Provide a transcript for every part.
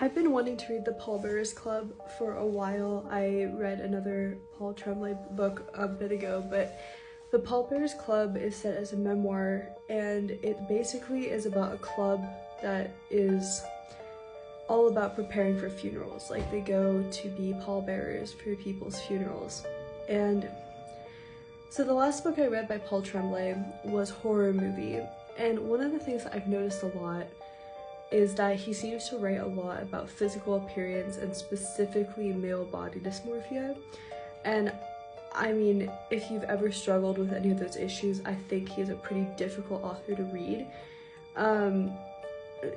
I've been wanting to read the Pallbearers Club for a while. I read another Paul Tremblay book a bit ago, but the Pallbearers Club is set as a memoir, and it basically is about a club that is all about preparing for funerals. Like, they go to be pallbearers for people's funerals. And so the last book I read by Paul Tremblay was Horror Movie, and one of the things that I've noticed a lot is that he seems to write a lot about physical appearance and specifically male body dysmorphia. And I mean, if you've ever struggled with any of those issues, I think he's a pretty difficult author to read.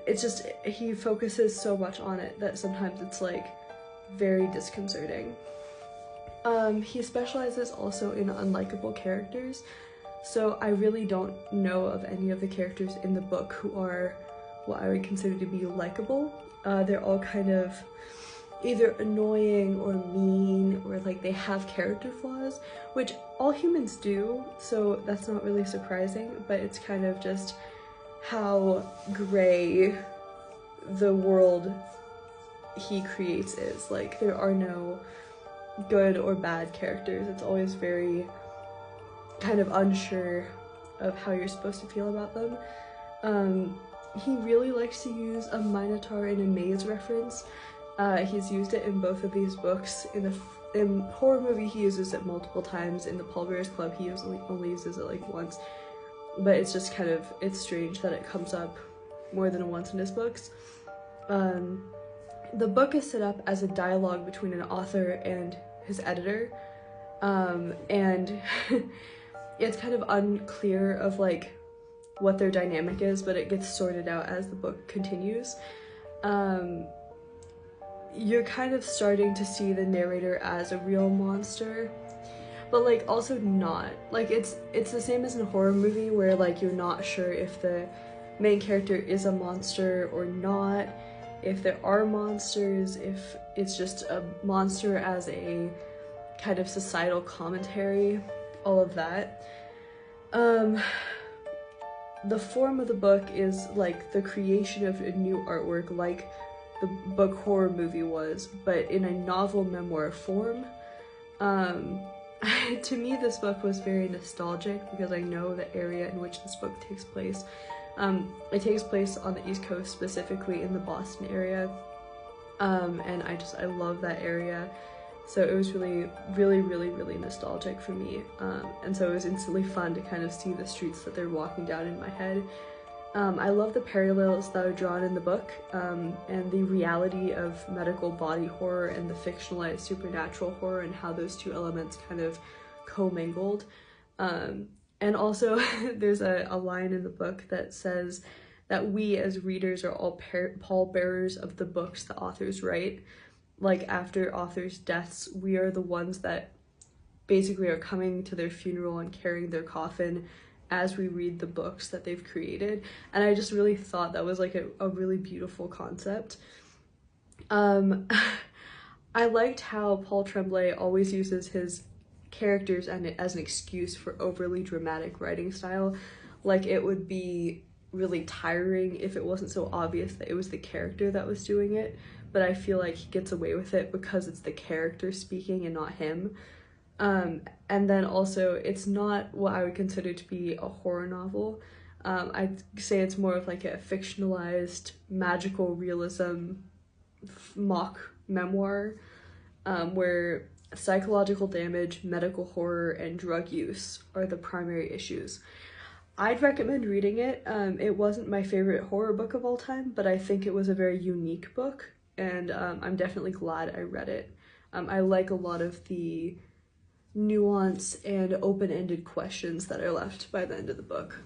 It's just, he focuses so much on it that sometimes it's like very disconcerting. He specializes also in unlikable characters, so I really don't know of any of the characters in the book who are what I would consider to be likable. They're all kind of either annoying or mean, or like they have character flaws, which all humans do, so that's not really surprising, but it's kind of just how gray the world he creates is. Like, there are no good or bad characters. It's always very kind of unsure of how you're supposed to feel about them. He really likes to use a Minotaur in a maze reference. He's used it in both of these books. In Horror Movie, he uses it multiple times. In the Pallbearers Club, he only uses it like once. But it's just kind of, it's strange that it comes up more than once in his books. The book is set up as a dialogue between an author and his editor. And it's kind of unclear of like what their dynamic is, but it gets sorted out as the book continues. You're kind of starting to see the narrator as a real monster, but like also not. Like, it's the same as in a Horror Movie, where like you're not sure if the main character is a monster or not, if there are monsters, if it's just a monster as a kind of societal commentary, all of that. The form of the book is like the creation of a new artwork, like the book Horror Movie was, but in a novel memoir form. To me, this book was very nostalgic because I know the area in which this book takes place. It takes place on the East Coast, specifically in the Boston area, and I love that area. So it was really, really, really, really nostalgic for me, and so it was instantly fun to kind of see the streets that they're walking down in my head. I love the parallels that are drawn in the book, and the reality of medical body horror and the fictionalized supernatural horror, and how those two elements kind of commingled. And also there's a line in the book that says that we as readers are all pallbearers of the books the authors write. Like, after authors' deaths, we are the ones that basically are coming to their funeral and carrying their coffin as we read the books that they've created. And I just really thought that was like a really beautiful concept. I liked how Paul Tremblay always uses his characters as an excuse for overly dramatic writing style. Like, it would be really tiring if it wasn't so obvious that it was the character that was doing it, but I feel like he gets away with it because it's the character speaking and not him. And then also, it's not what I would consider to be a horror novel. I'd say it's more of like a fictionalized magical realism mock memoir, where psychological damage, medical horror, and drug use are the primary issues. I'd recommend reading it. It wasn't my favorite horror book of all time, but I think it was a very unique book, and I'm definitely glad I read it. I like a lot of the nuance and open-ended questions that are left by the end of the book.